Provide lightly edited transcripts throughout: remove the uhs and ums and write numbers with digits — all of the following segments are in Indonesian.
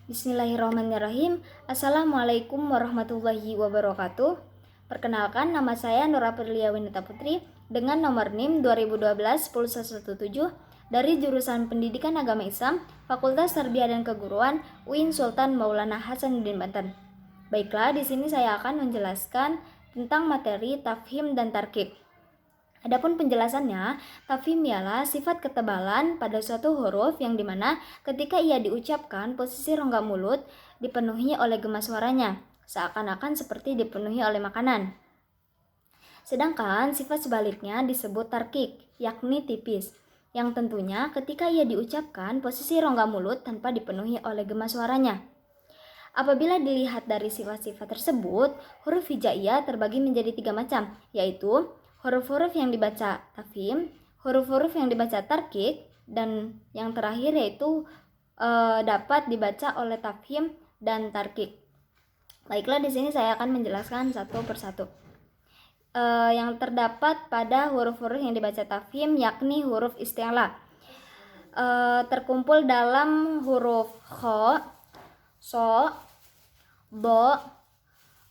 Bismillahirrahmanirrahim. Assalamualaikum warahmatullahi wabarakatuh. Perkenalkan, nama saya Nur Aprilia Winita Putri dengan nomor NIM 2012-10117 dari jurusan Pendidikan Agama Islam, Fakultas Tarbiyah dan Keguruan, UIN Sultan Maulana Hasanuddin Banten. Baiklah, di sini saya akan menjelaskan tentang materi tafhim dan tarkib. Adapun penjelasannya, tafhim ialah sifat ketebalan pada suatu huruf yang dimana ketika ia diucapkan posisi rongga mulut dipenuhi oleh gema suaranya, seakan-akan seperti dipenuhi oleh makanan. Sedangkan sifat sebaliknya disebut tarkik, yakni tipis, yang tentunya ketika ia diucapkan posisi rongga mulut tanpa dipenuhi oleh gema suaranya. Apabila dilihat dari sifat-sifat tersebut, huruf hijaiyah terbagi menjadi 3 macam, yaitu huruf-huruf yang dibaca tafhim, huruf-huruf yang dibaca tarkik, dan yang terakhir yaitu dapat dibaca oleh tafhim dan tarkik. Baiklah, di sini saya akan menjelaskan satu persatu. Yang terdapat pada huruf-huruf yang dibaca tafhim yakni huruf isti'la. Terkumpul dalam huruf kho, so, bo,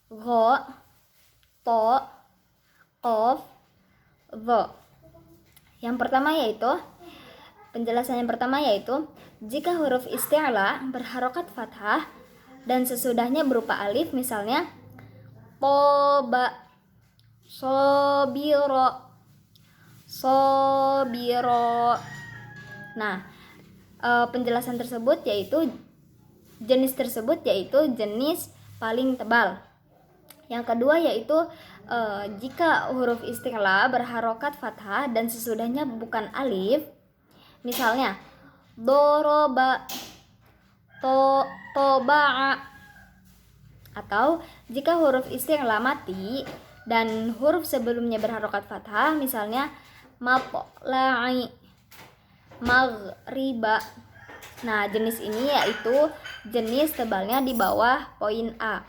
gho, to, qof, dho. Yang pertama yaitu penjelasan yang pertama yaitu jika huruf isti'la berharokat fathah dan sesudahnya berupa alif, misalnya toba, sobiro, sobiro. Nah, penjelasan tersebut yaitu jenis paling tebal. Yang kedua yaitu jika huruf isti'la berharokat fathah dan sesudahnya bukan alif, misalnya doroba, toba'a. Atau jika huruf isti'la mati dan huruf sebelumnya berharokat fathah, misalnya matla'i, maghriba. Nah, jenis ini yaitu jenis tebalnya di bawah poin A.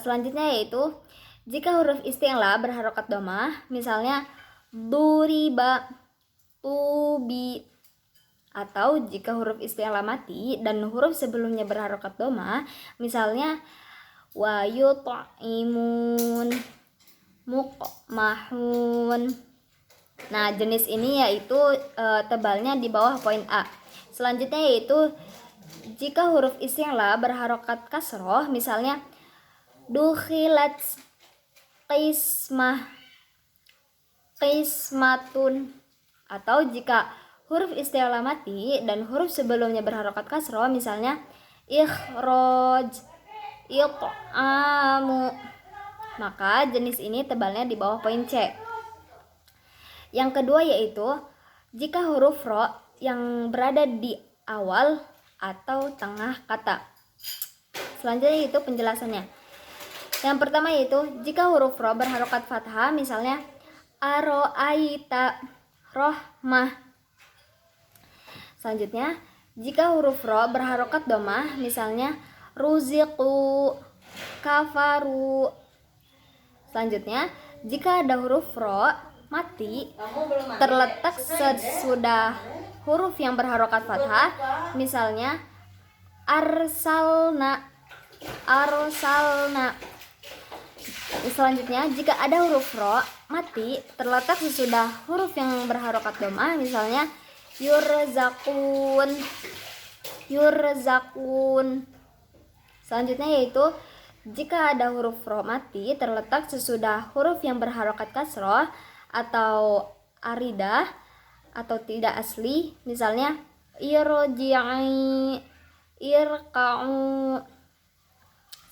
Selanjutnya yaitu jika huruf isti'la berharokat domah, misalnya duriba, tubi. Atau jika huruf isti'la mati dan huruf sebelumnya berharokat domah, misalnya wa yut'imun, muqmahun. Nah, jenis ini yaitu tebalnya di bawah poin A. Selanjutnya yaitu jika huruf isti'la berharokat kasroh, misalnya dukhilat, qismah, qismatun. Atau jika huruf isti'la mati dan huruf sebelumnya berharokat kasroh, misalnya ikhraj, it'amu. Maka jenis ini tebalnya di bawah poin C. Yang kedua yaitu jika huruf ro yang berada di awal atau tengah kata. Selanjutnya itu penjelasannya. Yang pertama yaitu jika huruf ro berharokat fathah, misalnya aro'aita, rohmah. Selanjutnya jika huruf ro berharokat domah, misalnya ruziqu, kafaru. Selanjutnya jika ada huruf ro mati terletak sesudah huruf yang berharokat fathah, misalnya arsalna, arsalna. Selanjutnya jika ada huruf ro mati terletak sesudah huruf yang berharokat domah, misalnya yurzakun, yurzakun. Selanjutnya yaitu jika ada huruf ro mati terletak sesudah huruf yang berharokat kasroh atau aridah atau tidak asli, misalnya irji'i, irka'u.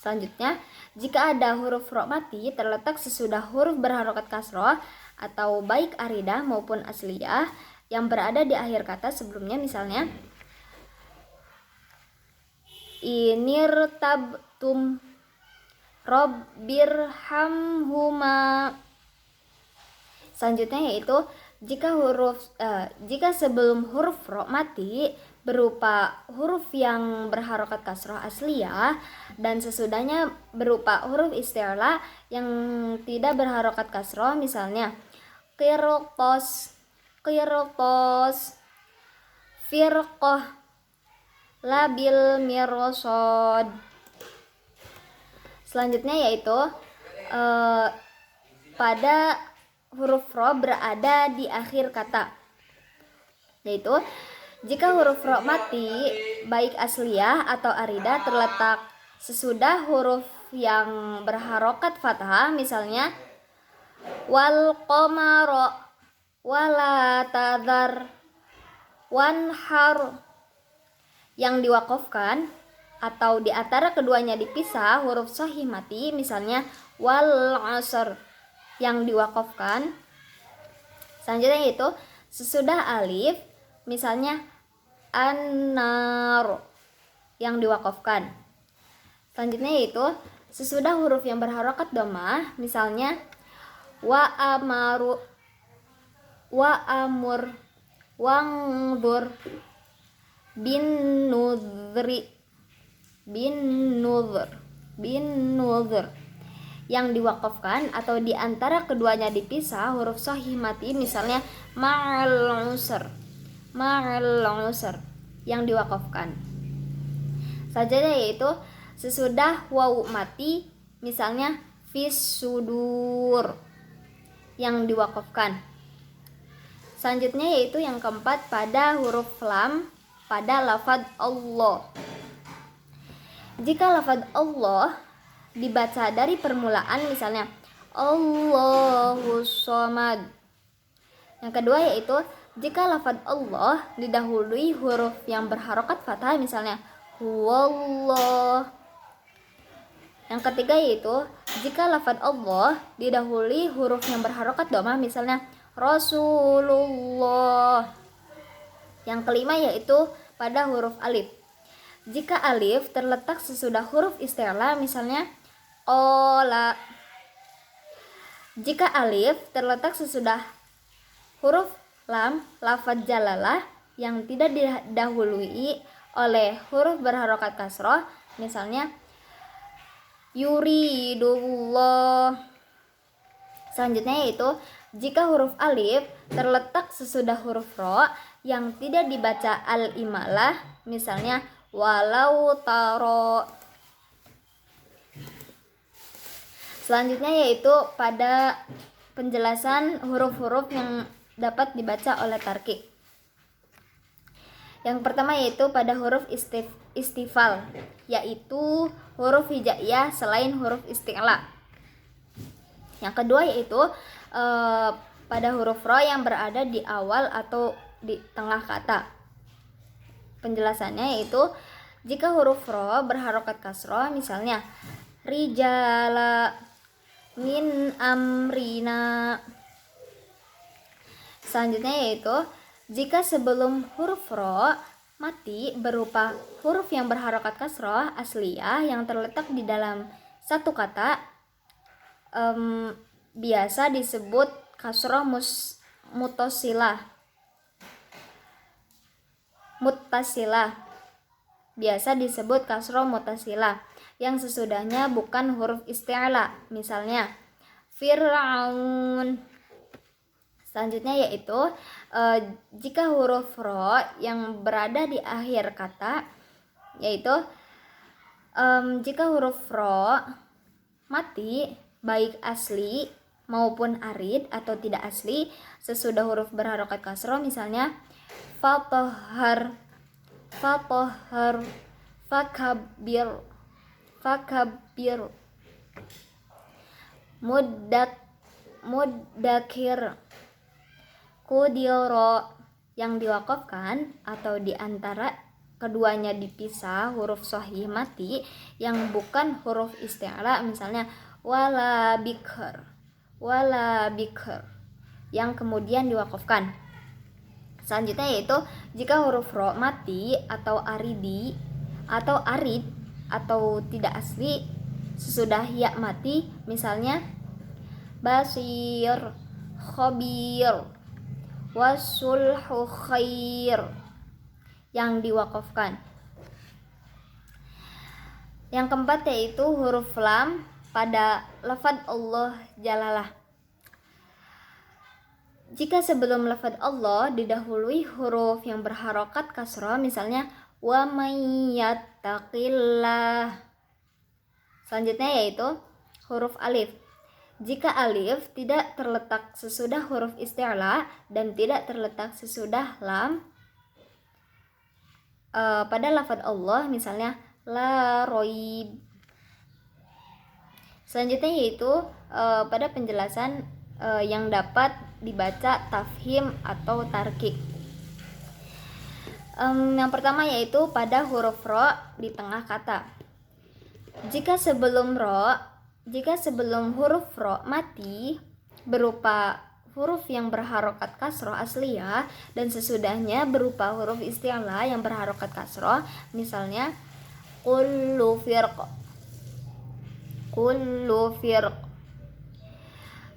Selanjutnya jika ada huruf ro mati terletak sesudah huruf berharokat kasroh atau baik aridah maupun asliyah yang berada di akhir kata sebelumnya, misalnya inirtabtum, Rabbirhamhuma. Selanjutnya yaitu jika sebelum huruf ro mati berupa huruf yang berharokat kasroh asliyah dan sesudahnya berupa huruf isti'la yang tidak berharokat kasroh, misalnya qirqos, qirqos, firqah, labil mirsad. Selanjutnya yaitu pada huruf ro berada di akhir kata, yaitu jika huruf ro mati baik asliyah atau aridah terletak sesudah huruf yang berharokat fathah, misalnya wal qamaro, wala tadhar, wanhar, yang diwakafkan atau di antara keduanya dipisah huruf shahih mati, misalnya wal asr, yang diwakafkan. Selanjutnya yaitu sesudah alif, misalnya an-nar, yang diwakafkan. Selanjutnya yaitu sesudah huruf yang berharokat dhammah, misalnya wa amaru, wa amur, wangdur, bin nudhri, yang diwakafkan atau di antara keduanya dipisah huruf shahih mati, misalnya ma'al usr, yang diwakafkan. Selanjutnya yaitu sesudah wawu mati, misalnya fis sudur, yang diwakafkan. Selanjutnya yaitu yang keempat pada huruf lam pada lafadz Allah. Jika lafadz Allah dibaca dari permulaan, misalnya Allahus Shomad. Yang kedua yaitu jika lafadz Allah didahului huruf yang berharokat fathah, misalnya huwallah. Yang ketiga yaitu jika lafadz Allah didahului huruf yang berharokat dhammah, misalnya Rasulullah. Yang kelima yaitu pada huruf alif. Jika alif terletak sesudah huruf isti'la, misalnya qala. Jika alif terletak sesudah huruf lam lafadz jalalah yang tidak didahului oleh huruf berharokat kasroh, misalnya yuridullah. Selanjutnya yaitu jika huruf alif terletak sesudah huruf ro yang tidak dibaca al-imalah, misalnya walau taro. Selanjutnya yaitu pada penjelasan huruf-huruf yang dapat dibaca oleh tarqiq. Yang pertama yaitu pada huruf istifal, yaitu huruf hijaiyah selain huruf isti'la. Yang kedua yaitu pada huruf ro yang berada di awal atau di tengah kata. Penjelasannya yaitu jika huruf ro berharokat kasroh, misalnya rijala, min amrina. Selanjutnya yaitu jika sebelum huruf ro mati berupa huruf yang berharokat kasroh asliyah yang terletak di dalam satu kata, biasa disebut kasroh muttasilah. Biasa disebut kasroh muttasilah yang sesudahnya bukan huruf isti'la, misalnya Fir'aun. Selanjutnya yaitu jika huruf ro yang berada di akhir kata, yaitu jika huruf ro mati baik asli maupun arid atau tidak asli sesudah huruf berharokat kasroh, misalnya fatohar, fakabir, muddakir, kudiro, yang diwakafkan atau di antara keduanya dipisah huruf shahih mati yang bukan huruf isti'la, misalnya wala bikr, yang kemudian diwakafkan. Selanjutnya yaitu jika huruf ro mati atau arid atau tidak asli sesudah ya mati, misalnya basir, khabir, wasulhu khair, yang diwakafkan. Yang keempat yaitu huruf lam pada lafadz Allah jalalah. Jika sebelum lafadz Allah didahului huruf yang berharokat kasroh, misalnya wa may yattaqillah. Selanjutnya yaitu huruf alif. Jika alif tidak terletak sesudah huruf isti'la dan tidak terletak sesudah lam pada lafadz Allah, misalnya la roib. Selanjutnya yaitu pada penjelasan yang dapat dibaca tafhim atau tarkik. Yang pertama yaitu pada huruf ro di tengah kata. Jika sebelum huruf ro mati berupa huruf yang berharokat kasroh asliyah dan sesudahnya berupa huruf isti'la yang berharokat kasroh, misalnya kullu firq.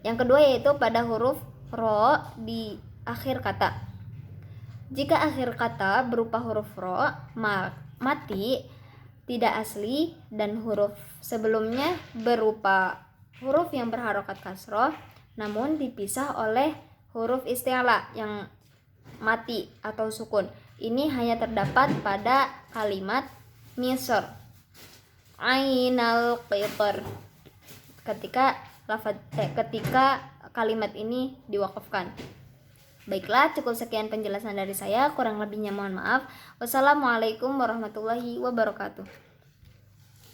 Yang kedua yaitu pada huruf ro di akhir kata. Jika akhir kata berupa huruf ro mati tidak asli dan huruf sebelumnya berupa huruf yang berharokat kasroh namun dipisah oleh huruf isti'la yang mati atau sukun. Ini hanya terdapat pada kalimat misr, ainal qitr, ketika kalimat ini diwakafkan. Baiklah, cukup sekian penjelasan dari saya, kurang lebihnya mohon maaf. Wassalamualaikum warahmatullahi wabarakatuh.